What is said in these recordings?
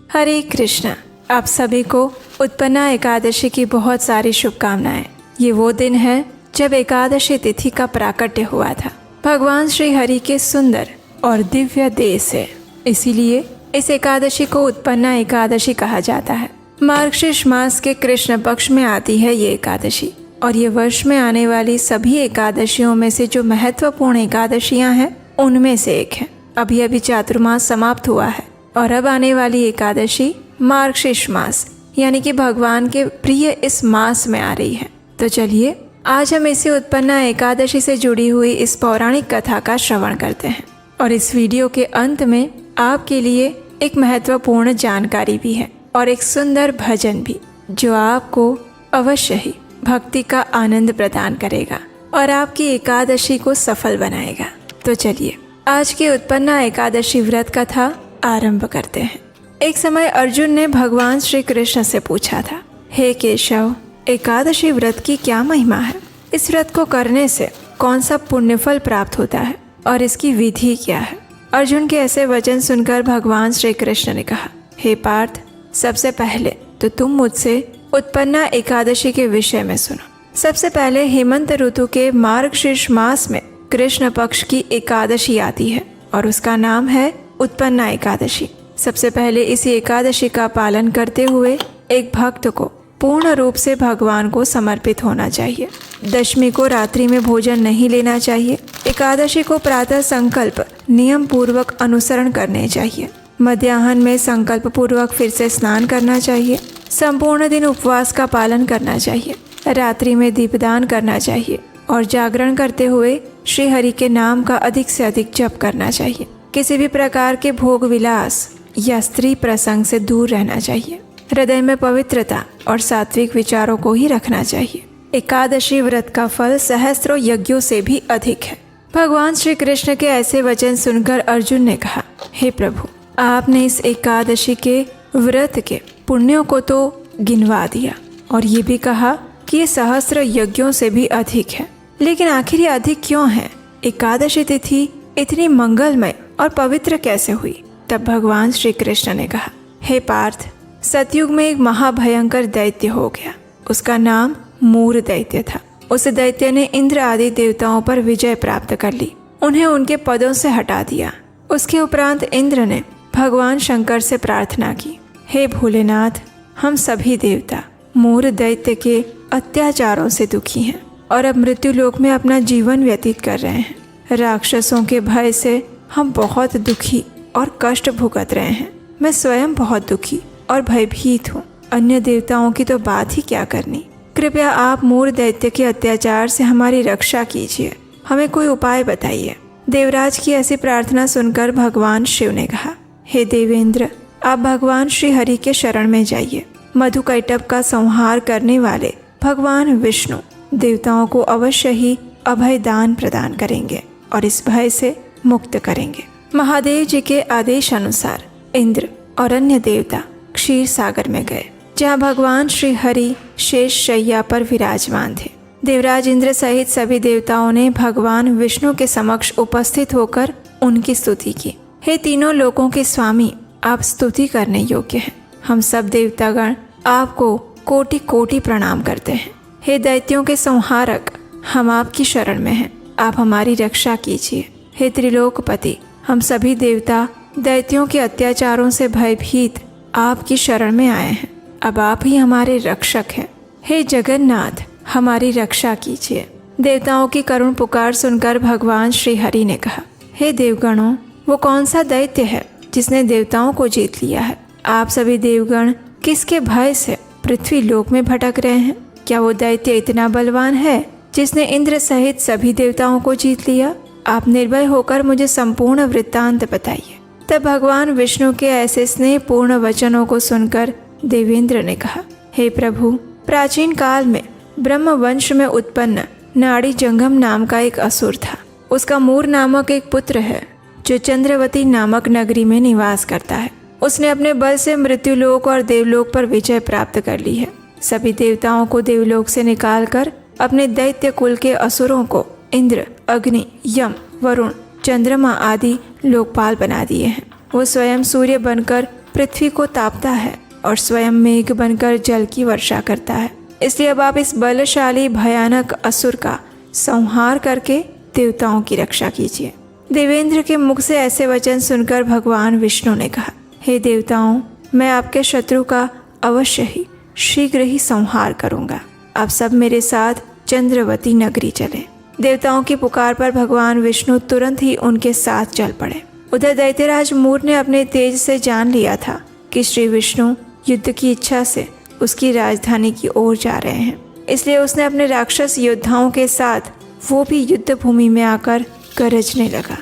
हरे कृष्णा। आप सभी को उत्पन्ना एकादशी की बहुत सारी शुभकामनाएं। ये वो दिन है जब एकादशी तिथि का प्राकट्य हुआ था भगवान श्री हरि के सुंदर और दिव्य देह से। इसीलिए इस एकादशी को उत्पन्ना एकादशी कहा जाता है। मार्गशीर्ष मास के कृष्ण पक्ष में आती है ये एकादशी और ये वर्ष में आने वाली सभी एकादशियों में से जो महत्वपूर्ण एकादशियां हैं उनमें से एक है। अभी अभी चातुर्मास समाप्त हुआ है और अब आने वाली एकादशी मार्गशीर्ष मास यानी कि भगवान के प्रिय इस मास में आ रही है। तो चलिए आज हम इसी उत्पन्ना एकादशी से जुड़ी हुई इस पौराणिक कथा का श्रवण करते हैं और इस वीडियो के अंत में आपके लिए एक महत्वपूर्ण जानकारी भी है और एक सुंदर भजन भी जो आपको अवश्य ही भक्ति का आनंद प्रदान करेगा और आपकी एकादशी को सफल बनाएगा। तो चलिए आज की उत्पन्ना एकादशी व्रत कथा आरंभ करते हैं। एक समय अर्जुन ने भगवान श्री कृष्ण से पूछा था, हे केशव, एकादशी व्रत की क्या महिमा है? इस व्रत को करने से कौन सा पुण्यफल प्राप्त होता है और इसकी विधि क्या है? अर्जुन के ऐसे वचन सुनकर भगवान श्री कृष्ण ने कहा, हे पार्थ, सबसे पहले तो तुम मुझसे उत्पन्ना एकादशी के विषय में सुनो। सबसे पहले हेमंत ऋतु के मार्गशीर्ष मास में कृष्ण पक्ष की एकादशी आती है और उसका नाम है उत्पन्ना एकादशी। सबसे पहले इसी एकादशी का पालन करते हुए एक भक्त को पूर्ण रूप से भगवान को समर्पित होना चाहिए। दशमी को रात्रि में भोजन नहीं लेना चाहिए। एकादशी को प्रातः संकल्प नियम पूर्वक अनुसरण करने चाहिए। मध्याह्न में संकल्प पूर्वक फिर से स्नान करना चाहिए। संपूर्ण दिन उपवास का पालन करना चाहिए। रात्रि में दीपदान करना चाहिए और जागरण करते हुए श्री हरि के नाम का अधिक से अधिक जप करना चाहिए। किसी भी प्रकार के भोग विलास या स्त्री प्रसंग से दूर रहना चाहिए। हृदय में पवित्रता और सात्विक विचारों को ही रखना चाहिए। एकादशी व्रत का फल सहस्त्रों यज्ञों से भी अधिक है। भगवान श्री कृष्ण के ऐसे वचन सुनकर अर्जुन ने कहा, हे प्रभु, आपने इस एकादशी के व्रत के पुण्यों को तो गिनवा दिया और ये भी कहा कि ये सहस्त्र यज्ञों से भी अधिक है, लेकिन आखिर ये अधिक क्यों है? एकादशी तिथि इतनी मंगलमय और पवित्र कैसे हुई? तब भगवान श्री कृष्ण ने कहा, हे पार्थ, सतयुग में एक महाभयंकर दैत्य हो गया। उसका नाम मूर दैत्य था। उस दैत्य ने इंद्र आदि देवताओं पर विजय प्राप्त कर ली, उन्हें उनके पदों से हटा दिया। उसके उपरांत इंद्र ने भगवान शंकर से प्रार्थना की, हे भोलेनाथ, हम सभी देवता मूर दैत्य के अत्याचारों से दुखी हैं और अब मृत्यु लोक में अपना जीवन व्यतीत कर रहे हैं। राक्षसों के भय से हम बहुत दुखी और कष्ट भुगत रहे हैं। मैं स्वयं बहुत दुखी और भयभीत हूँ। अन्य देवताओं की तो बात ही क्या करनी। कृपया आप मूर दैत्य के अत्याचार से हमारी रक्षा कीजिए। हमें कोई उपाय बताइए। देवराज की ऐसी प्रार्थना सुनकर भगवान शिव ने कहा, हे देवेंद्र, आप भगवान श्री हरि के शरण में जाइए। मधुकैटभ का संहार करने वाले भगवान विष्णु देवताओं को अवश्य ही अभय दान प्रदान करेंगे और इस भय से मुक्त करेंगे। महादेव जी के आदेश अनुसार इंद्र और अन्य देवता क्षीर सागर में गए, जहाँ भगवान श्री हरि शेष शैया पर विराजमान थे। देवराज इंद्र सहित सभी देवताओं ने भगवान विष्णु के समक्ष उपस्थित होकर उनकी स्तुति की। हे तीनों लोकों के स्वामी, आप स्तुति करने योग्य हैं। हम सब देवतागण आपको कोटि कोटि प्रणाम करते हैं। हे दैत्यों के संहारक, हम आपकी शरण में हैं। आप हमारी रक्षा कीजिए। हे त्रिलोकपति, हम सभी देवता दैत्यों के अत्याचारों से भयभीत आपकी शरण में आए हैं। अब आप ही हमारे रक्षक हैं। हे जगन्नाथ, हमारी रक्षा कीजिए। देवताओं की करुण पुकार सुनकर भगवान श्री हरि ने कहा, हे देवगणों, वो कौन सा दैत्य है जिसने देवताओं को जीत लिया है? आप सभी देवगण किसके भय से पृथ्वी लोक में भटक रहे हैं? क्या वो दैत्य इतना बलवान है जिसने इंद्र सहित सभी देवताओं को जीत लिया? आप निर्भय होकर मुझे संपूर्ण वृत्तांत बताइए। तब भगवान विष्णु के ऐसे स्नेहपूर्ण वचनों को सुनकर देवेंद्र ने कहा, हे प्रभु, प्राचीन काल में ब्रह्म वंश में उत्पन्न नाड़ी जंगम नाम का एक असुर था। उसका मूर नामक एक पुत्र है जो चंद्रवती नामक नगरी में निवास करता है। उसने अपने बल से मृत्युलोक और देवलोक पर विजय प्राप्त कर ली है। सभी देवताओं को देवलोक से निकालकर अपने दैत्य कुल के असुरों को इंद्र, अग्नि, यम, वरुण, चंद्रमा आदि लोकपाल बना दिए हैं। वो स्वयं सूर्य बनकर पृथ्वी को तापता है और स्वयं मेघ बनकर जल की वर्षा करता है। इसलिए अब आप इस बलशाली भयानक असुर का संहार करके देवताओं की रक्षा कीजिए। देवेंद्र के मुख से ऐसे वचन सुनकर भगवान विष्णु ने कहा, हे देवताओं, मैं आपके शत्रु का अवश्य ही शीघ्र ही संहार करूंगा। आप सब मेरे साथ चंद्रवती नगरी चले। देवताओं की पुकार पर भगवान विष्णु तुरंत ही उनके साथ चल पड़े। उधर दैत्यराज मूर ने अपने तेज से जान लिया था कि श्री विष्णु युद्ध की इच्छा से उसकी राजधानी की ओर जा रहे हैं। इसलिए उसने अपने राक्षस योद्धाओं के साथ वो भी युद्ध भूमि में आकर गरजने लगा।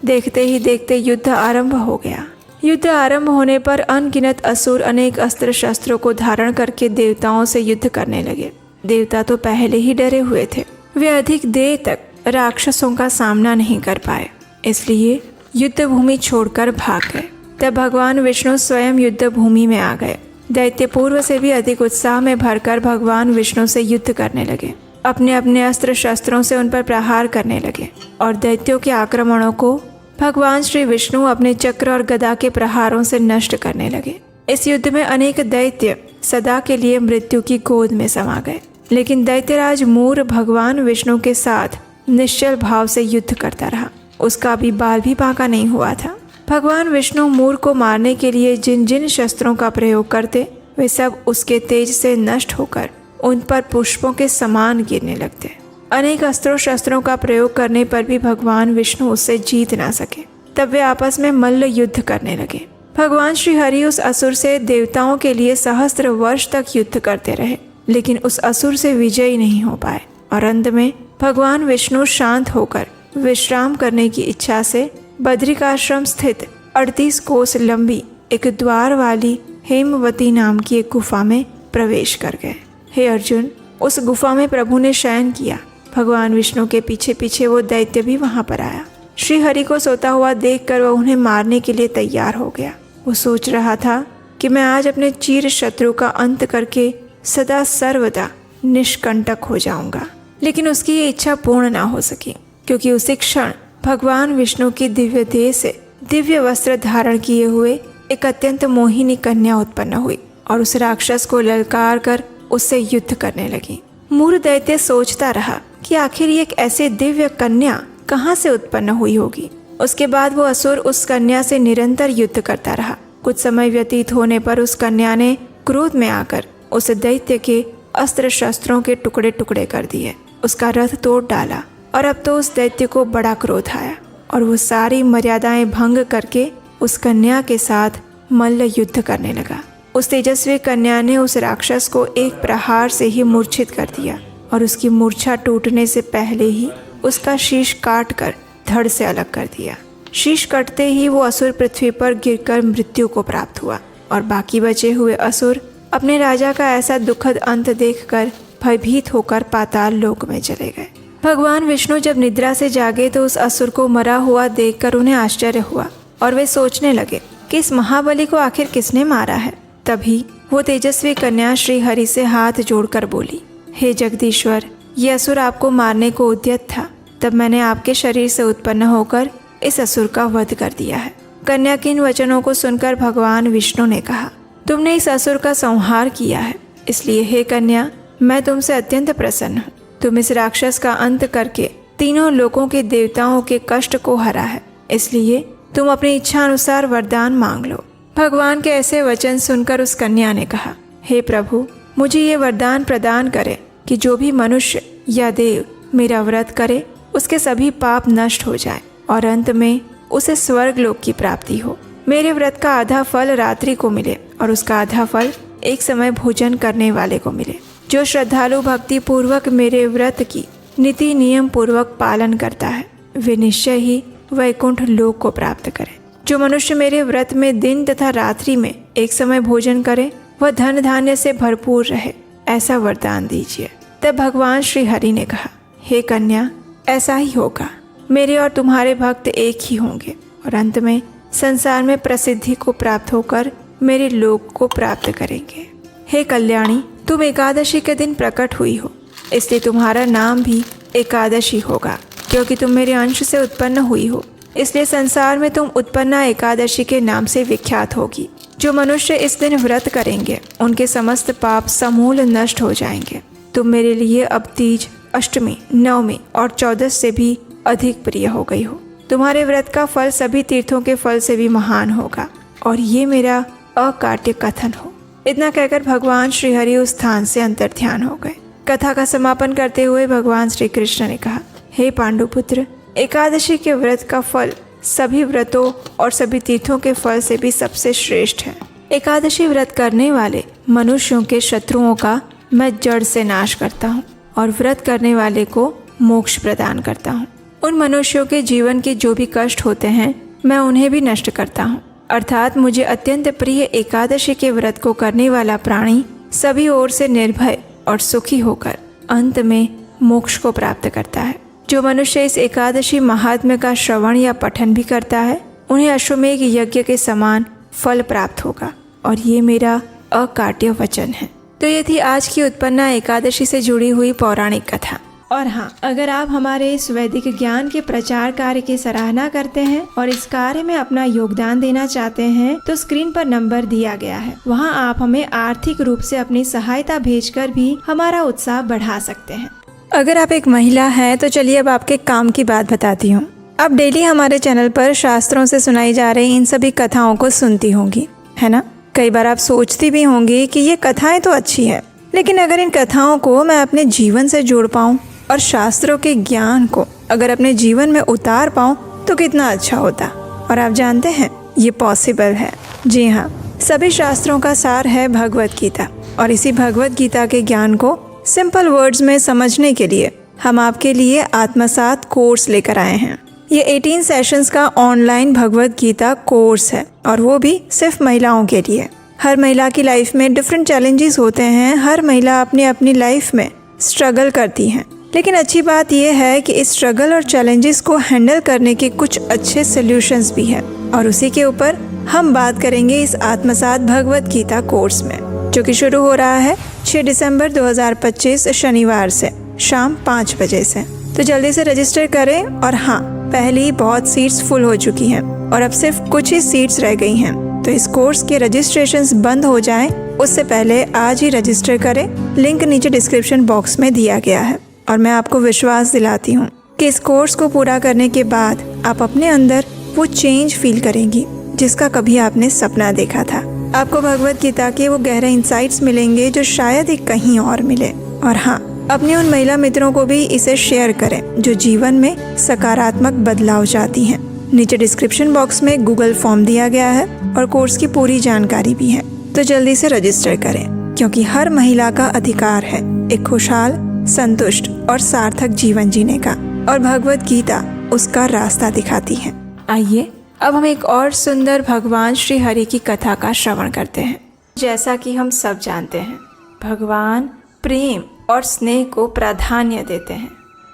देखते ही देखते युद्ध आरंभ हो गया। युद्ध आरंभ होने पर अनगिनत असुर अनेक अस्त्र शस्त्रों को धारण करके देवताओं से युद्ध करने लगे। देवता तो पहले ही डरे हुए थे, वे अधिक देर तक राक्षसों का सामना नहीं कर पाए, इसलिए युद्ध भूमि छोड़कर भाग गए। तब भगवान विष्णु स्वयं युद्ध भूमि में आ गए। दैत्य पूर्व से भी अधिक उत्साह में भरकर भगवान विष्णु से युद्ध करने लगे। अपने अपने अस्त्र शस्त्रों से उन पर प्रहार करने लगे और दैत्यों के आक्रमणों को भगवान श्री विष्णु अपने चक्र और गदा के प्रहारों से नष्ट करने लगे। इस युद्ध में अनेक दैत्य सदा के लिए मृत्यु की गोद में समा गए, लेकिन दैत्यराज मूर भगवान विष्णु के साथ निश्चल भाव से युद्ध करता रहा। उसका अभी बाल भी बांका नहीं हुआ था। भगवान विष्णु मूर को मारने के लिए जिन जिन शस्त्रों का प्रयोग करते, वे सब उसके तेज से नष्ट होकर उन पर पुष्पों के समान गिरने लगते। अनेक अस्त्रों शस्त्रों का प्रयोग करने पर भी भगवान विष्णु उससे जीत ना सके। तब वे आपस में मल्ल युद्ध करने लगे। भगवान श्री हरि उस असुर से देवताओं के लिए सहस्त्र वर्ष तक युद्ध करते रहे, लेकिन उस असुर से विजयी नहीं हो पाए और अंत में भगवान विष्णु शांत होकर विश्राम करने की इच्छा से बद्रिकाश्रम स्थित 38 कोस लंबी एक द्वार वाली हेमवती नाम की एक गुफा में प्रवेश कर गए। हे अर्जुन, उस गुफा में प्रभु ने शयन किया। भगवान विष्णु के पीछे पीछे वो दैत्य भी वहां पर आया। श्री हरि को सोता हुआ देखकर वह उन्हें मारने के लिए तैयार हो गया। वो सोच रहा था कि मैं आज अपने चीर शत्रु का अंत करके सदा सर्वदा निष्कंटक हो जाऊंगा, लेकिन उसकी ये इच्छा पूर्ण ना हो सकी, क्योंकि उसी क्षण भगवान विष्णु की दिव्य देह से दिव्य वस्त्र धारण किए हुए एक अत्यंत मोहिनी कन्या उत्पन्न हुई और उस राक्षस को ललकार कर उससे युद्ध करने लगी। मूर दैत्य सोचता रहा कि आखिर एक ऐसे दिव्य कन्या कहाँ से उत्पन्न हुई होगी। उसके बाद वो असुर उस कन्या से निरंतर युद्ध करता रहा। कुछ समय व्यतीत होने पर उस कन्या ने क्रोध में आकर उस दैत्य के अस्त्र शस्त्रों के टुकड़े टुकड़े कर दिए, उसका रथ तोड़ डाला और अब तो उस दैत्य को बड़ा क्रोध आया और वो सारी मर्यादाएं भंग करके उस कन्या के साथ मल्ल युद्ध करने लगा। उस तेजस्वी कन्या ने उस राक्षस को एक प्रहार से ही मूर्छित कर दिया और उसकी मूर्छा टूटने से पहले ही उसका शीश काट कर धड़ से अलग कर दिया। शीश कटते ही वो असुर पृथ्वी पर गिरकर मृत्यु को प्राप्त हुआ और बाकी बचे हुए असुर अपने राजा का ऐसा दुखद अंत देखकर भयभीत होकर पाताल लोक में चले गए। भगवान विष्णु जब निद्रा से जागे तो उस असुर को मरा हुआ देखकर उन्हें आश्चर्य हुआ और वे सोचने लगे कि इस महाबली को आखिर किसने मारा है। तभी वो तेजस्वी कन्या श्री हरि से हाथ जोड़कर बोली, हे जगदीश्वर, ये असुर आपको मारने को उद्यत था, तब मैंने आपके शरीर से उत्पन्न होकर इस असुर का वध कर दिया है। कन्या के इन वचनों को सुनकर भगवान विष्णु ने कहा, तुमने इस असुर का संहार किया है, इसलिए हे कन्या, मैं तुमसे अत्यंत प्रसन्न हूँ। तुम इस राक्षस का अंत करके तीनों लोकों के देवताओं के कष्ट को हरा है, इसलिए तुम अपनी इच्छा अनुसार वरदान मांग लो। भगवान के ऐसे वचन सुनकर उस कन्या ने कहा, हे प्रभु, मुझे ये वरदान प्रदान करे कि जो भी मनुष्य या देव मेरा व्रत करे उसके सभी पाप नष्ट हो जाए और अंत में उसे स्वर्ग लोक की प्राप्ति हो। मेरे व्रत का आधा फल रात्रि को मिले और उसका आधा फल एक समय भोजन करने वाले को मिले। जो श्रद्धालु भक्ति पूर्वक मेरे व्रत की नीति नियम पूर्वक पालन करता है, वे निश्चय ही वैकुंठ लोक को प्राप्त करे। जो मनुष्य मेरे व्रत में दिन तथा रात्रि में एक समय भोजन करे, वह धन धान्य से भरपूर रहे, ऐसा वरदान दीजिए। तब भगवान श्री हरि ने कहा, हे कन्या, ऐसा ही होगा। मेरे और तुम्हारे भक्त एक ही होंगे और अंत में संसार में प्रसिद्धि को प्राप्त होकर मेरे लोक को प्राप्त करेंगे। हे कल्याणी, तुम एकादशी के दिन प्रकट हुई हो, इसलिए तुम्हारा नाम भी एकादशी होगा, क्योंकि तुम मेरे अंश से उत्पन्न हुई हो। इसलिए संसार में तुम उत्पन्ना एकादशी के नाम से विख्यात होगी। जो मनुष्य इस दिन व्रत करेंगे उनके समस्त पाप समूल नष्ट हो जाएंगे। तुम मेरे लिए अब तीज, अष्टमी, नवमी और 14 से भी अधिक प्रिय हो गई हो। तुम्हारे व्रत का फल सभी तीर्थों के फल से भी महान होगा और ये मेरा अकाट्य कथन हो। इतना कहकर भगवान श्री हरि उस स्थान से अंतर्ध्यान हो गए। कथा का समापन करते हुए भगवान श्री कृष्ण ने कहा, हे पांडुपुत्र, एकादशी के व्रत का फल सभी व्रतों और सभी तीर्थों के फल से भी सबसे श्रेष्ठ है। एकादशी व्रत करने वाले मनुष्यों के शत्रुओं का मैं जड़ से नाश करता हूँ और व्रत करने वाले को मोक्ष प्रदान करता हूँ। उन मनुष्यों के जीवन के जो भी कष्ट होते हैं मैं उन्हें भी नष्ट करता हूँ। अर्थात मुझे अत्यंत प्रिय एकादशी के व्रत को करने वाला प्राणी सभी ओर से निर्भय और सुखी होकर अंत में मोक्ष को प्राप्त करता है। जो मनुष्य इस एकादशी महात्म्य का श्रवण या पठन भी करता है उन्हें अश्वमेघ यज्ञ के समान फल प्राप्त होगा और ये मेरा अकाट्य वचन है। तो ये थी आज की उत्पन्ना एकादशी से जुड़ी हुई पौराणिक कथा। और हाँ, अगर आप हमारे इस वैदिक ज्ञान के प्रचार कार्य की सराहना करते हैं और इस कार्य में अपना योगदान देना चाहते हैं तो स्क्रीन पर नंबर दिया गया है, वहाँ आप हमें आर्थिक रूप से अपनी सहायता भेजकर भी हमारा उत्साह बढ़ा सकते हैं। अगर आप एक महिला हैं तो चलिए अब आपके काम की बात बताती हूँ। आप डेली हमारे चैनल पर शास्त्रों से सुनाई जा रही इन सभी कथाओं को सुनती होंगी, है ना? कई बार आप सोचती भी होंगी कि ये कथाएं तो अच्छी है, लेकिन अगर इन कथाओं को मैं अपने जीवन से जोड़ पाऊँ और शास्त्रों के ज्ञान को अगर अपने जीवन में उतार पाऊँ तो कितना अच्छा होता। और आप जानते हैं ये पॉसिबल है। जी हाँ, सभी शास्त्रों का सार है भगवत गीता और इसी भगवत गीता के ज्ञान को सिंपल वर्ड्स में समझने के लिए हम आपके लिए आत्मसात कोर्स लेकर आए हैं। ये 18 सेशंस का ऑनलाइन भगवत गीता कोर्स है और वो भी सिर्फ महिलाओं के लिए। हर महिला की लाइफ में डिफरेंट चैलेंजेस होते हैं। हर महिला अपनी अपनी लाइफ में स्ट्रगल करती हैं, लेकिन अच्छी बात यह है कि इस स्ट्रगल और चैलेंजेस को हैंडल करने के कुछ अच्छे सॉल्यूशंस भी हैं और उसी के ऊपर हम बात करेंगे इस आत्मसात भगवत गीता कोर्स में, जो कि शुरू हो रहा है 6 दिसंबर 2025 शनिवार से शाम 5 बजे से। तो जल्दी से रजिस्टर करें। और हाँ, पहले ही बहुत सीट्स फुल हो चुकी हैं और अब सिर्फ कुछ ही सीट्स रह गई हैं। तो इस कोर्स के रजिस्ट्रेशंस बंद हो जाएं उससे पहले आज ही रजिस्टर करें। लिंक नीचे डिस्क्रिप्शन बॉक्स में दिया गया है और मैं आपको विश्वास दिलाती हूँ कि इस कोर्स को पूरा करने के बाद आप अपने अंदर वो चेंज फील करेंगी जिसका कभी आपने सपना देखा था। आपको भगवत गीता के वो गहरे इंसाइट्स मिलेंगे जो शायद ही कहीं और मिले। और हाँ, अपने उन महिला मित्रों को भी इसे शेयर करें जो जीवन में सकारात्मक बदलाव चाहती हैं। नीचे डिस्क्रिप्शन बॉक्स में गूगल फॉर्म दिया गया है और कोर्स की पूरी जानकारी भी है। तो जल्दी से रजिस्टर करें क्योंकि हर महिला का अधिकार है एक खुशहाल, संतुष्ट और सार्थक जीवन जीने का और भगवत गीता उसका रास्ता दिखाती है। आइए अब हम एक और सुंदर भगवान श्री हरि की कथा का श्रवण करते हैं। जैसा कि हम सब जानते हैं, भगवान प्रेम और स्नेह को प्राधान्य देते हैं।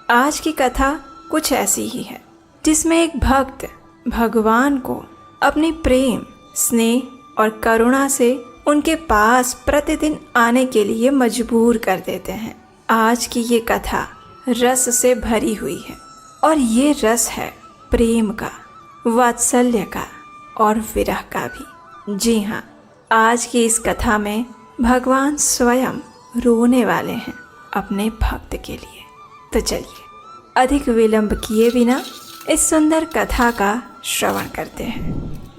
आज की कथा कुछ ऐसी ही है जिसमें एक भक्त भगवान को अपनी प्रेम, स्नेह और करुणा से उनके पास प्रतिदिन आने के लिए मजबूर कर देते हैं। आज की ये कथा रस से भरी हुई है और ये रस है प्रेम का, वात्सल्य का और विरह का भी। जी हाँ, आज की इस कथा में भगवान स्वयं रोने वाले हैं अपने भक्त के लिए। तो चलिए अधिक विलंब किए बिना इस सुंदर कथा का श्रवण करते हैं।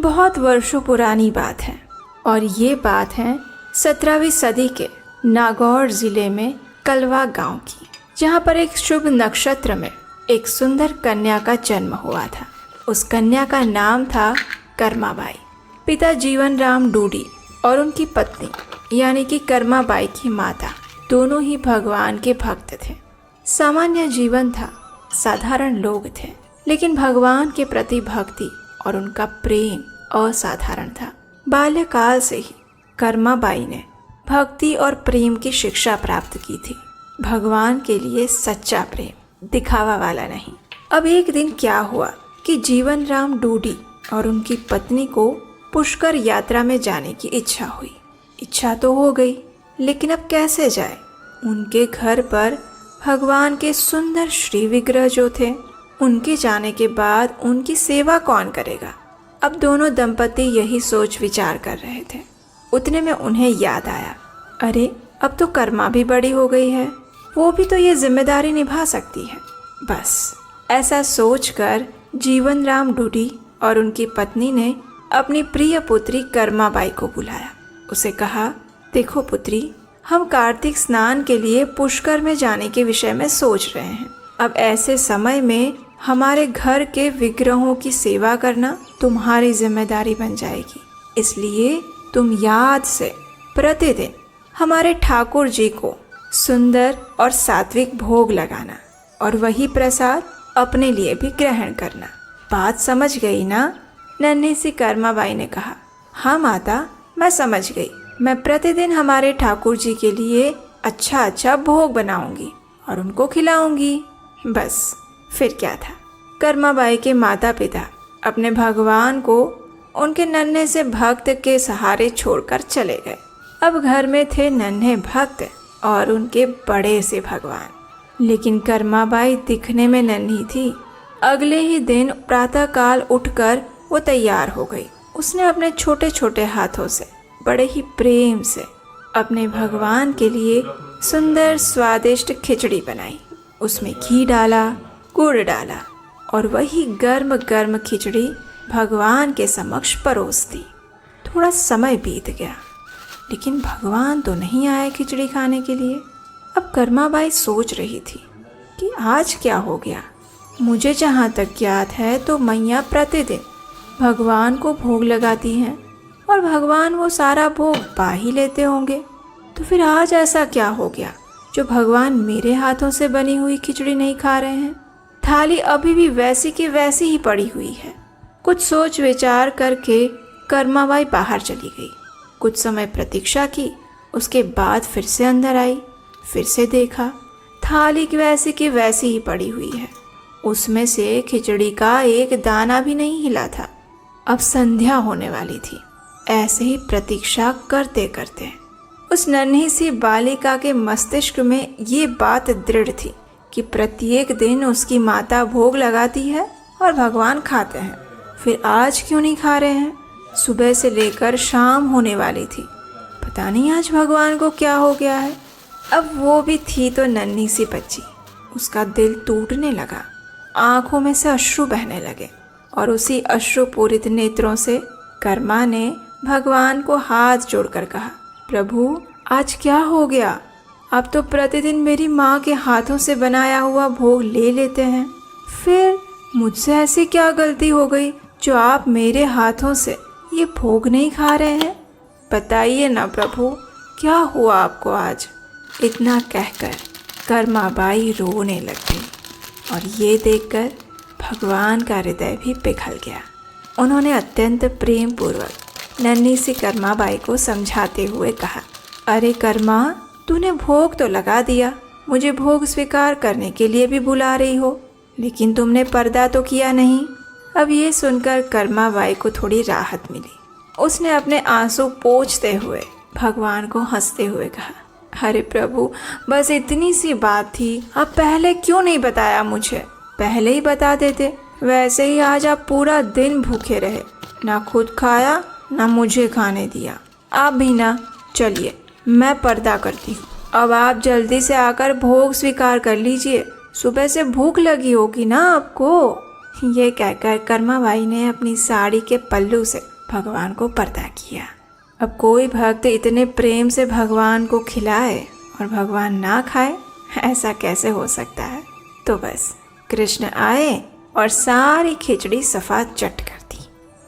बहुत वर्षों पुरानी बात है और ये बात है 17वीं सदी के नागौर जिले में कलवा गांव की, जहाँ पर एक शुभ नक्षत्र में एक सुंदर कन्या का जन्म हुआ था। उस कन्या का नाम था कर्माबाई। पिता जीवन राम डूडी और उनकी पत्नी यानी कि कर्माबाई की माता दोनों ही भगवान के भक्त थे। सामान्य जीवन था, साधारण लोग थे, लेकिन भगवान के प्रति भक्ति और उनका प्रेम असाधारण था। बाल्यकाल से ही कर्माबाई ने भक्ति और प्रेम की शिक्षा प्राप्त की थी। भगवान के लिए सच्चा प्रेम, दिखावा वाला नहीं। अब एक दिन क्या हुआ कि जीवन राम डूडी और उनकी पत्नी को पुष्कर यात्रा में जाने की इच्छा हुई। इच्छा तो हो गई, लेकिन अब कैसे जाए? उनके घर पर भगवान के सुंदर श्री विग्रह जो थे उनके जाने के बाद उनकी सेवा कौन करेगा। अब दोनों दंपति यही सोच विचार कर रहे थे। उतने में उन्हें याद आया, अरे अब तो कर्मा भी बड़ी हो गई है, वो भी तो ये जिम्मेदारी निभा सकती है। बस ऐसा सोचकर जीवन राम डूडी और उनकी पत्नी ने अपनी प्रिय पुत्री कर्माबाई को बुलाया। उसे कहा, देखो पुत्री, हम कार्तिक स्नान के लिए पुष्कर में जाने के विषय में सोच रहे हैं। अब ऐसे समय में हमारे घर के विग्रहों की सेवा करना तुम्हारी जिम्मेदारी बन जाएगी। इसलिए तुम याद से प्रतिदिन हमारे ठाकुर जी को सुंदर और सात्विक भोग लगाना और वही प्रसाद अपने लिए भी ग्रहण करना। बात समझ गई ना? नन्ही सी कर्माबाई ने कहा। हाँ माता, मैं समझ गई। मैं प्रतिदिन हमारे ठाकुर जी के लिए अच्छा अच्छा भोग बनाऊंगी और उनको खिलाऊंगी। बस फिर क्या था। कर्माबाई के माता पिता अपने भगवान को उनके नन्हे से भक्त के सहारे छोड़कर चले गए। अब घर में थे नन्हे भक्त और उनके बड़े से भगवान। लेकिन कर्माबाई दिखने में नन्ही थी। अगले ही दिन प्रातःकाल उठकर वो तैयार हो गई। उसने अपने छोटे छोटे हाथों से बड़े ही प्रेम से अपने भगवान के लिए सुंदर स्वादिष्ट खिचड़ी बनाई। उसमें घी डाला, गुड़ डाला और वही गर्म गर्म खिचड़ी भगवान के समक्ष परोस दी। थोड़ा समय बीत गया, लेकिन भगवान तो नहीं आए खिचड़ी खाने के लिए। अब कर्माबाई सोच रही थी कि आज क्या हो गया। मुझे जहाँ तक याद है तो मैया प्रतिदिन भगवान को भोग लगाती हैं और भगवान वो सारा भोग पा ही लेते होंगे। तो फिर आज ऐसा क्या हो गया जो भगवान मेरे हाथों से बनी हुई खिचड़ी नहीं खा रहे हैं। थाली अभी भी वैसी की वैसी ही पड़ी हुई है। कुछ सोच विचार करके कर्माबाई बाहर चली गई। कुछ समय प्रतीक्षा की, उसके बाद फिर से अंदर आई। फिर से देखा, थाली की वैसी ही पड़ी हुई है। उसमें से खिचड़ी का एक दाना भी नहीं हिला था। अब संध्या होने वाली थी। ऐसे ही प्रतीक्षा करते करते उस नन्ही सी बालिका के मस्तिष्क में ये बात दृढ़ थी कि प्रत्येक दिन उसकी माता भोग लगाती है और भगवान खाते हैं। फिर आज क्यों नहीं खा रहे हैं? सुबह से लेकर शाम होने वाली थी, पता नहीं आज भगवान को क्या हो गया है। अब वो भी थी तो नन्ही सी बच्ची। उसका दिल टूटने लगा, आंखों में से अश्रु बहने लगे और उसी अश्रुपूरित नेत्रों से कर्मा ने भगवान को हाथ जोड़कर कहा, प्रभु आज क्या हो गया? आप तो प्रतिदिन मेरी माँ के हाथों से बनाया हुआ भोग ले लेते हैं, फिर मुझसे ऐसी क्या गलती हो गई जो आप मेरे हाथों से ये भोग नहीं खा रहे हैं? बताइए ना प्रभु, क्या हुआ आपको आज? इतना कहकर कर्माबाई रोने लग गई और ये देखकर भगवान का हृदय भी पिघल गया। उन्होंने अत्यंत प्रेम पूर्वक नन्ही सी कर्माबाई को समझाते हुए कहा, अरे कर्मा, तूने भोग तो लगा दिया, मुझे भोग स्वीकार करने के लिए भी बुला रही हो, लेकिन तुमने पर्दा तो किया नहीं। अब ये सुनकर कर्माबाई को थोड़ी राहत मिली। उसने अपने आंसू पोंछते हुए भगवान को हंसते हुए कहा, अरे प्रभु, बस इतनी सी बात थी, आप पहले क्यों नहीं बताया मुझे? पहले ही बता देते। वैसे ही आज आप पूरा दिन भूखे रहे, ना खुद खाया ना मुझे खाने दिया। आप भी ना। चलिए मैं पर्दा करती हूँ, अब आप जल्दी से आकर भोग स्वीकार कर लीजिए, सुबह से भूख लगी होगी ना आपको। ये कहकर कर्माबाई ने अपनी साड़ी के पल्लू से भगवान को पर्दा किया। अब कोई भक्त इतने प्रेम से भगवान को खिलाए और भगवान ना खाए, ऐसा कैसे हो सकता है? तो बस कृष्ण आए और सारी खिचड़ी सफा चट कर दी,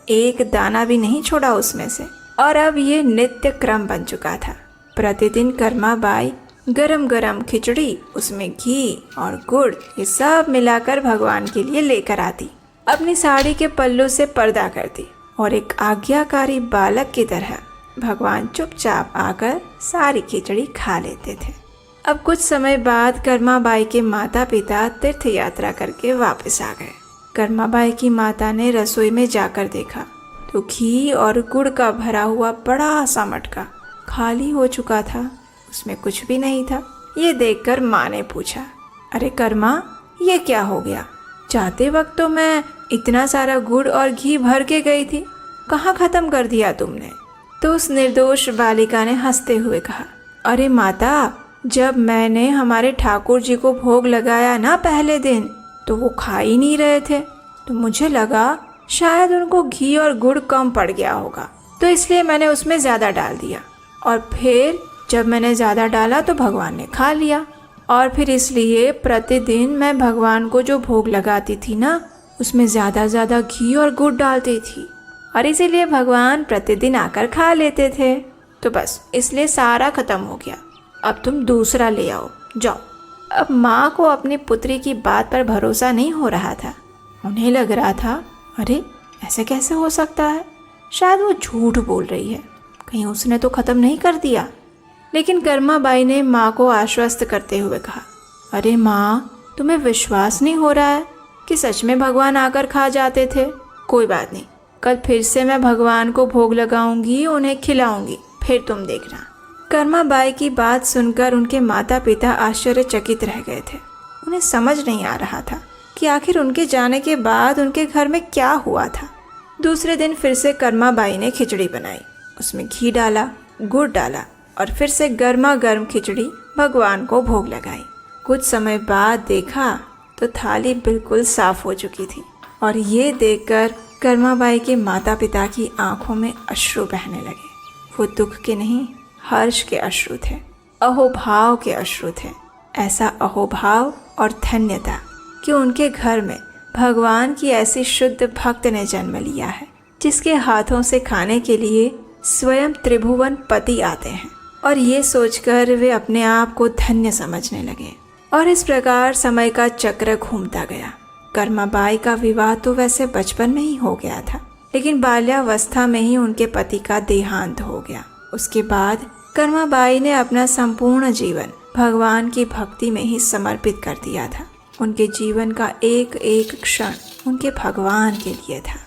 एक दाना भी नहीं छोड़ा उसमें से। और अब ये नित्य क्रम बन चुका था। प्रतिदिन कर्माबाई गरम गरम खिचड़ी, उसमें घी और गुड़ ये सब मिलाकर भगवान के लिए लेकर आती, अपनी साड़ी के पल्लू से पर्दा करती और एक आज्ञाकारी बालक की तरह भगवान चुपचाप आकर सारी खिचड़ी खा लेते थे। अब कुछ समय बाद कर्माबाई के माता पिता तीर्थ यात्रा करके वापस आ गए। कर्माबाई की माता ने रसोई में जाकर देखा तो घी और गुड़ का भरा हुआ बड़ा सा मटका खाली हो चुका था, उसमें कुछ भी नहीं था। ये देखकर माँ ने पूछा, अरे कर्मा, ये क्या हो गया? जाते वक्त तो मैं इतना सारा गुड़ और घी भर के गई थी, कहाँ खत्म कर दिया तुमने? तो उस निर्दोष बालिका ने हंसते हुए कहा, अरे माता, जब मैंने हमारे ठाकुर जी को भोग लगाया ना पहले दिन, तो वो खा ही नहीं रहे थे, तो मुझे लगा शायद उनको घी और गुड़ कम पड़ गया होगा, तो इसलिए मैंने उसमें ज़्यादा डाल दिया, और फिर जब मैंने ज़्यादा डाला तो भगवान ने खा लिया, और फिर इसलिए प्रतिदिन मैं भगवान को जो भोग लगाती थी ना, उसमें ज़्यादा ज़्यादा घी और गुड़ डालती थी, और इसीलिए भगवान प्रतिदिन आकर खा लेते थे। तो बस इसलिए सारा खत्म हो गया, अब तुम दूसरा ले आओ, जाओ। अब माँ को अपनी पुत्री की बात पर भरोसा नहीं हो रहा था। उन्हें लग रहा था, अरे ऐसे कैसे हो सकता है, शायद वो झूठ बोल रही है, कहीं उसने तो ख़त्म नहीं कर दिया। लेकिन कर्मा बाई ने माँ को आश्वस्त करते हुए कहा, अरे माँ, तुम्हें विश्वास नहीं हो रहा है कि सच में भगवान आकर खा जाते थे? कोई बात नहीं, कल फिर से मैं भगवान को भोग लगाऊंगी, उन्हें खिलाऊंगी, फिर तुम देखना। कर्मा बाई की बात सुनकर उनके माता पिता आश्चर्यचकित रह गए थे। उन्हें समझ नहीं आ रहा था कि आखिर उनके जाने के बाद उनके घर में क्या हुआ था। दूसरे दिन फिर से कर्मा बाई ने खिचड़ी बनाई, उसमें घी डाला, गुड़ डाला, और फिर से गर्मा गर्म खिचड़ी भगवान को भोग लगाई। कुछ समय बाद देखा तो थाली बिल्कुल साफ हो चुकी थी, और ये देखकर कर्मा बाई के माता पिता की आंखों में अश्रु बहने लगे। वो दुख के नहीं, हर्ष के अश्रु थे, अहोभाव के अश्रु थे। ऐसा अहोभाव और धन्यता कि उनके घर में भगवान की ऐसी शुद्ध भक्त ने जन्म लिया है, जिसके हाथों से खाने के लिए स्वयं त्रिभुवन पति आते हैं। और ये सोचकर वे अपने आप को धन्य समझने लगे। और इस प्रकार समय का चक्र घूमता गया। कर्मा बाई का विवाह तो वैसे बचपन में ही हो गया था, लेकिन बाल्यावस्था में ही उनके पति का देहांत हो गया। उसके बाद कर्मा बाई ने अपना संपूर्ण जीवन भगवान की भक्ति में ही समर्पित कर दिया था। उनके जीवन का एक एक क्षण उनके भगवान के लिए था।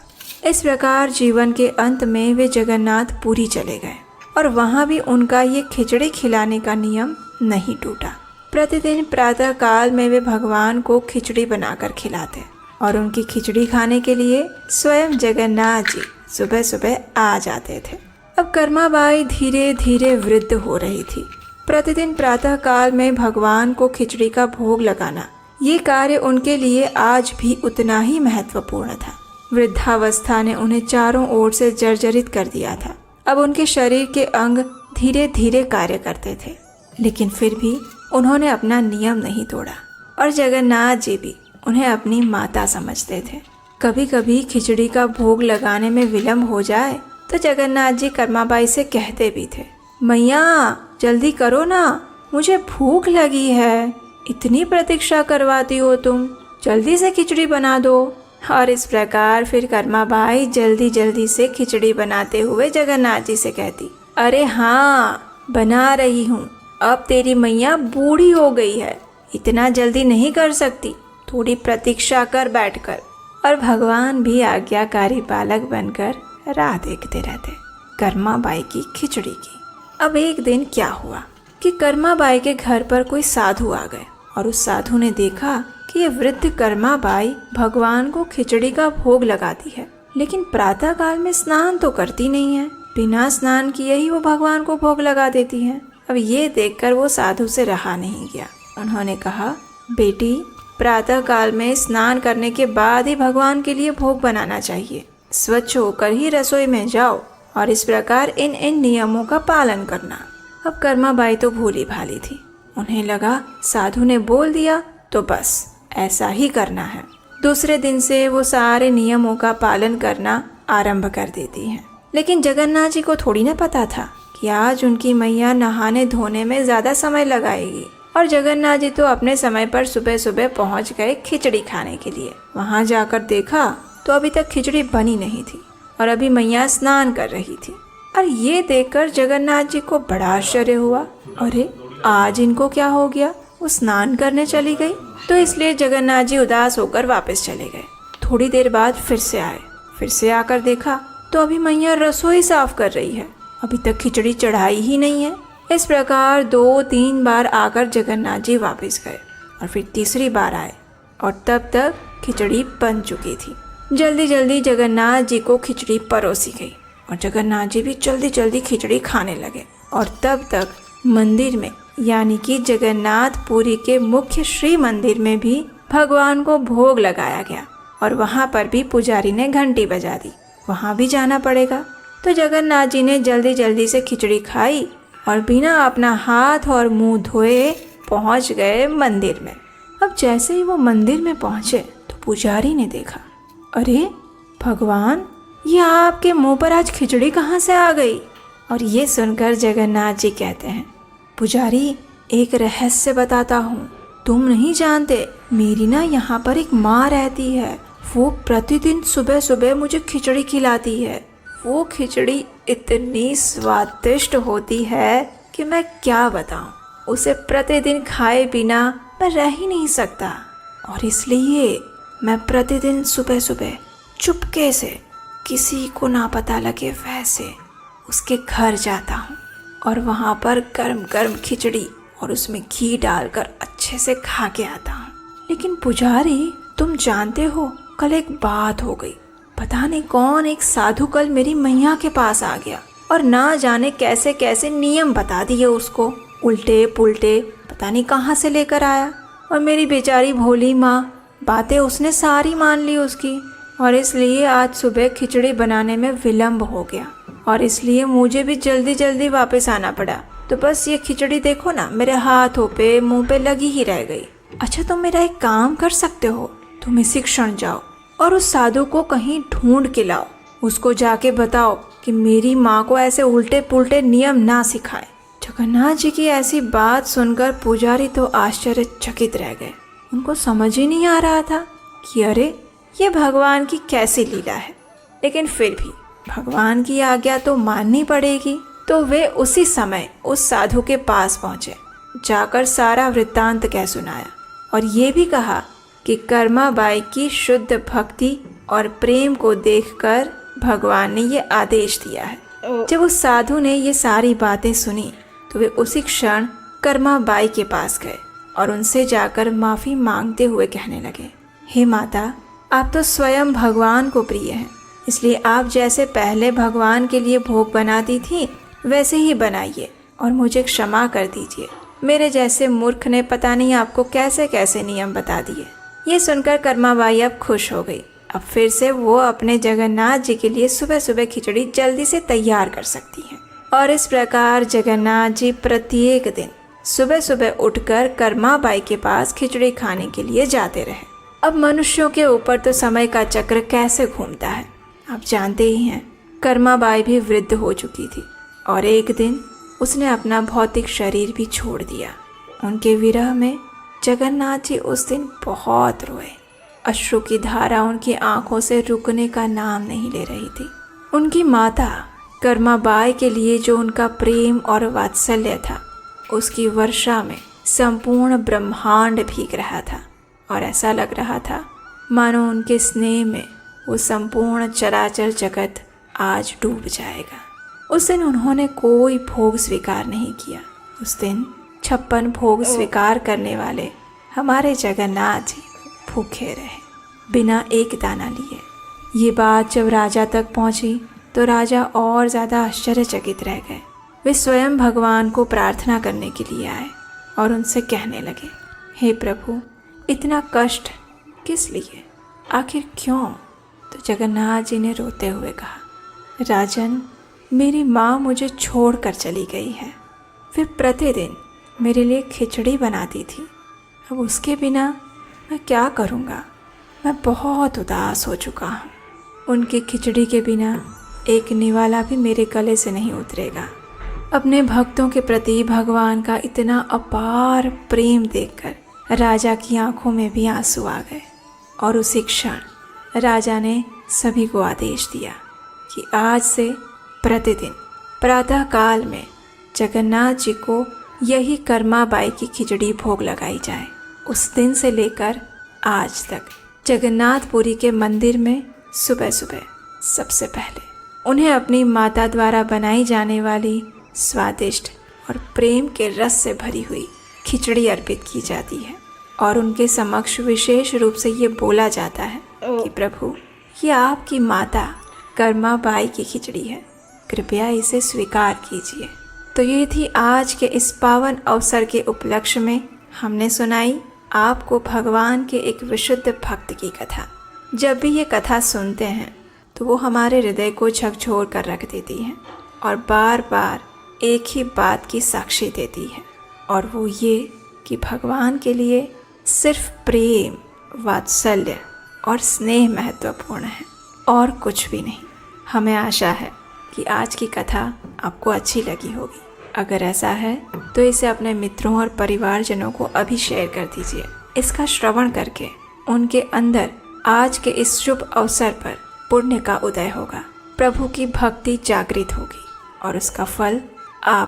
इस प्रकार जीवन के अंत में वे जगन्नाथ पुरी चले गए, और वहाँ भी उनका ये खिचड़ी खिलाने का नियम नहीं टूटा। प्रतिदिन प्रातः काल में वे भगवान को खिचड़ी बनाकर खिलाते, और उनकी खिचड़ी खाने के लिए स्वयं जगन्नाथ जी सुबह सुबह आ जाते थे। अब कर्मा बाई धीरे धीरे वृद्ध हो रही थी। प्रतिदिन प्रातः काल में भगवान को खिचड़ी का भोग लगाना, ये कार्य उनके लिए आज भी उतना ही महत्वपूर्ण था। वृद्धावस्था ने उन्हें चारों ओर से जर्जरित कर दिया था। अब उनके शरीर के अंग धीरे धीरे कार्य करते थे, लेकिन फिर भी उन्होंने अपना नियम नहीं तोड़ा, और जगन्नाथ जी भी उन्हें अपनी माता समझते थे। कभी कभी खिचड़ी का भोग लगाने में विलम्ब हो जाए तो जगन्नाथ जी कर्मा बाई से कहते भी थे, मैया जल्दी करो ना, मुझे भूख लगी है, इतनी प्रतीक्षा करवाती हो तुम, जल्दी से खिचड़ी बना दो। और इस प्रकार फिर कर्मा बाई जल्दी जल्दी से खिचड़ी बनाते हुए जगन्नाथ जी से कहती, अरे हाँ बना रही हूँ, अब तेरी मैया बूढ़ी हो गई है, इतना जल्दी नहीं कर सकती, थोड़ी प्रतीक्षा कर बैठकर। और भगवान भी आज्ञाकारी बालक बनकर राह देखते रहते कर्मा बाई की खिचड़ी की। अब एक दिन क्या हुआ कि कर्मा बाई के घर पर कोई साधु आ गए, और उस साधु ने देखा कि ये वृद्ध कर्मा बाई भगवान को खिचड़ी का भोग लगाती है, लेकिन प्रातः काल में स्नान तो करती नहीं है, बिना स्नान किए ही वो भगवान को भोग लगा देती है। अब ये देखकर वो साधु से रहा नहीं गया। उन्होंने कहा, बेटी प्रातः काल में स्नान करने के बाद ही भगवान के लिए भोग बनाना चाहिए, स्वच्छ होकर ही रसोई में जाओ, और इस प्रकार इन इन नियमों का पालन करना। अब कर्मा बाई तो भोली भाली थी, उन्हें लगा साधु ने बोल दिया तो बस ऐसा ही करना है। दूसरे दिन से वो सारे नियमों का पालन करना आरंभ कर देती हैं। लेकिन जगन्नाथ जी को थोड़ी ना पता था कि आज उनकी मैया नहाने धोने में ज़्यादा समय लगाएगी, और जगन्नाथ जी तो अपने समय पर सुबह सुबह पहुंच गए खिचड़ी खाने के लिए। वहां जाकर देखा तो अभी तक खिचड़ी बनी नहीं थी, और अभी मैया स्नान कर रही थी। और ये देखकर जगन्नाथ जी को बड़ा आश्चर्य हुआ, अरे आज इनको क्या हो गया, वो स्नान करने चली गई। तो इसलिए जगन्नाथ जी उदास होकर वापस चले गए। थोड़ी देर बाद फिर से आए, फिर से आकर देखा तो अभी मैया रसोई साफ कर रही है, अभी तक खिचड़ी चढ़ाई ही नहीं है। इस प्रकार 2-3 बार आकर जगन्नाथ जी वापस गए, और फिर तीसरी बार आए, और तब तक खिचड़ी बन चुकी थी। जल्दी जल्दी जगन्नाथ जी को खिचड़ी परोसी गई और जगन्नाथ जी भी जल्दी जल्दी खिचड़ी खाने लगे। और तब तक मंदिर में यानी कि जगन्नाथपुरी के मुख्य श्री मंदिर में भी भगवान को भोग लगाया गया और वहाँ पर भी पुजारी ने घंटी बजा दी। वहाँ भी जाना पड़ेगा। तो जगन्नाथ जी ने जल्दी जल्दी से खिचड़ी खाई और बिना अपना हाथ और मुंह धोए पहुँच गए मंदिर में। अब जैसे ही वो मंदिर में पहुँचे तो पुजारी ने देखा, अरे भगवान, ये आपके मुंह पर आज खिचड़ी कहाँ से आ गई? और ये सुनकर जगन्नाथ जी कहते हैं, पुजारी, एक रहस्य बताता हूँ, तुम नहीं जानते, मेरी ना यहाँ पर एक माँ रहती है। वो प्रतिदिन सुबह सुबह मुझे खिचड़ी खिलाती है। वो खिचड़ी इतनी स्वादिष्ट होती है कि मैं क्या बताऊँ। उसे प्रतिदिन खाए बिना मैं रह ही नहीं सकता और इसलिए मैं प्रतिदिन सुबह सुबह चुपके से, किसी को ना पता लगे वैसे, उसके घर जाता हूँ और वहाँ पर गर्म गर्म खिचड़ी और उसमें घी डालकर अच्छे से खा के आता हूँ। लेकिन पुजारी, तुम जानते हो, कल एक बात हो गई। पता नहीं कौन एक साधु कल मेरी मैया के पास आ गया और ना जाने कैसे कैसे नियम बता दिए उसको, उल्टे पुल्टे पता नहीं कहाँ से लेकर आया। और मेरी बेचारी भोली माँ, बातें उसने सारी मान ली उसकी और इसलिए आज सुबह खिचड़ी बनाने में विलम्ब हो गया और इसलिए मुझे भी जल्दी जल्दी वापस आना पड़ा। तो बस ये खिचड़ी देखो ना, मेरे हाथों पे मुंह पे लगी ही रह गई। अच्छा, तुम मेरा एक काम कर सकते हो, तुम इसी क्षण जाओ और उस साधु को कहीं ढूंढ के लाओ। उसको जाके बताओ कि मेरी माँ को ऐसे उल्टे पुल्टे नियम ना सिखाए। जगन्नाथ जी की ऐसी बात सुनकर पुजारी तो आश्चर्यचकित रह गए। उनको समझ ही नहीं आ रहा था कि अरे ये भगवान की कैसी लीला है। लेकिन फिर भी भगवान की आज्ञा तो माननी पड़ेगी। तो वे उसी समय उस साधु के पास पहुँचे, जाकर सारा वृत्तांत कह सुनाया और ये भी कहा कि कर्माबाई की शुद्ध भक्ति और प्रेम को देखकर भगवान ने ये आदेश दिया है। जब उस साधु ने ये सारी बातें सुनी तो वे उसी क्षण कर्माबाई के पास गए और उनसे जाकर माफ़ी मांगते हुए कहने लगे, हे माता, आप तो स्वयं भगवान को प्रिय हैं, इसलिए आप जैसे पहले भगवान के लिए भोग बनाती थी वैसे ही बनाइए और मुझे क्षमा कर दीजिए। मेरे जैसे मूर्ख ने पता नहीं आपको कैसे कैसे नियम बता दिए। ये सुनकर कर्माबाई अब खुश हो गई। अब फिर से वो अपने जगन्नाथ जी के लिए सुबह सुबह खिचड़ी जल्दी से तैयार कर सकती हैं। और इस प्रकार जगन्नाथ जी प्रत्येक दिन सुबह सुबह उठकर कर्माबाई के पास खिचड़ी खाने के लिए जाते रहे। अब मनुष्यों के ऊपर तो समय का चक्र कैसे घूमता है, आप जानते ही हैं। कर्माबाई भी वृद्ध हो चुकी थी और एक दिन उसने अपना भौतिक शरीर भी छोड़ दिया। उनके विरह में जगन्नाथ जी उस दिन बहुत रोए। अश्रु की धारा उनकी आंखों से रुकने का नाम नहीं ले रही थी। उनकी माता कर्माबाई के लिए जो उनका प्रेम और वात्सल्य था, उसकी वर्षा में संपूर्ण ब्रह्मांड भीग रहा था और ऐसा लग रहा था मानो उनके स्नेह में वो संपूर्ण चराचर जगत आज डूब जाएगा। उस दिन उन्होंने कोई भोग स्वीकार नहीं किया। उस दिन 56 भोग स्वीकार करने वाले हमारे जगन्नाथ जी भूखे रहे, बिना एक दाना लिए। ये बात जब राजा तक पहुंची तो राजा और ज़्यादा आश्चर्यचकित रह गए। वे स्वयं भगवान को प्रार्थना करने के लिए आए और उनसे कहने लगे, हे प्रभु, इतना कष्ट किस लिए, आखिर क्यों? तो जगन्नाथ जी ने रोते हुए कहा, राजन, मेरी माँ मुझे छोड़कर चली गई है। वे प्रतिदिन मेरे लिए खिचड़ी बनाती थी। अब उसके बिना मैं क्या करूँगा? मैं बहुत उदास हो चुका हूँ। उनकी खिचड़ी के बिना एक निवाला भी मेरे गले से नहीं उतरेगा। अपने भक्तों के प्रति भगवान का इतना अपार प्रेम देखकर राजा की आंखों में भी आंसू आ गए और उसी क्षण राजा ने सभी को आदेश दिया कि आज से प्रतिदिन प्रातः काल में जगन्नाथ जी को यही कर्माबाई की खिचड़ी भोग लगाई जाए। उस दिन से लेकर आज तक जगन्नाथपुरी के मंदिर में सुबह सुबह सबसे पहले उन्हें अपनी माता द्वारा बनाई जाने वाली स्वादिष्ट और प्रेम के रस से भरी हुई खिचड़ी अर्पित की जाती है। और उनके समक्ष विशेष रूप से ये बोला जाता है कि प्रभु, ये आपकी माता कर्मा बाई की खिचड़ी है, कृपया इसे स्वीकार कीजिए। तो ये थी आज के इस पावन अवसर के उपलक्ष्य में हमने सुनाई आपको भगवान के एक विशुद्ध भक्त की कथा। जब भी ये कथा सुनते हैं तो वो हमारे हृदय को झकझोर कर रख देती है और बार बार एक ही बात की साक्षी देती है, और वो ये कि भगवान के लिए सिर्फ प्रेम, वात्सल्य और स्नेह महत्वपूर्ण है और कुछ भी नहीं। हमें आशा है कि आज की कथा आपको अच्छी लगी होगी। अगर ऐसा है तो इसे अपने मित्रों और परिवारजनों को अभी शेयर कर दीजिए। इसका श्रवण करके उनके अंदर आज के इस शुभ अवसर पर पुण्य का उदय होगा, प्रभु की भक्ति जागृत होगी और उसका फल आप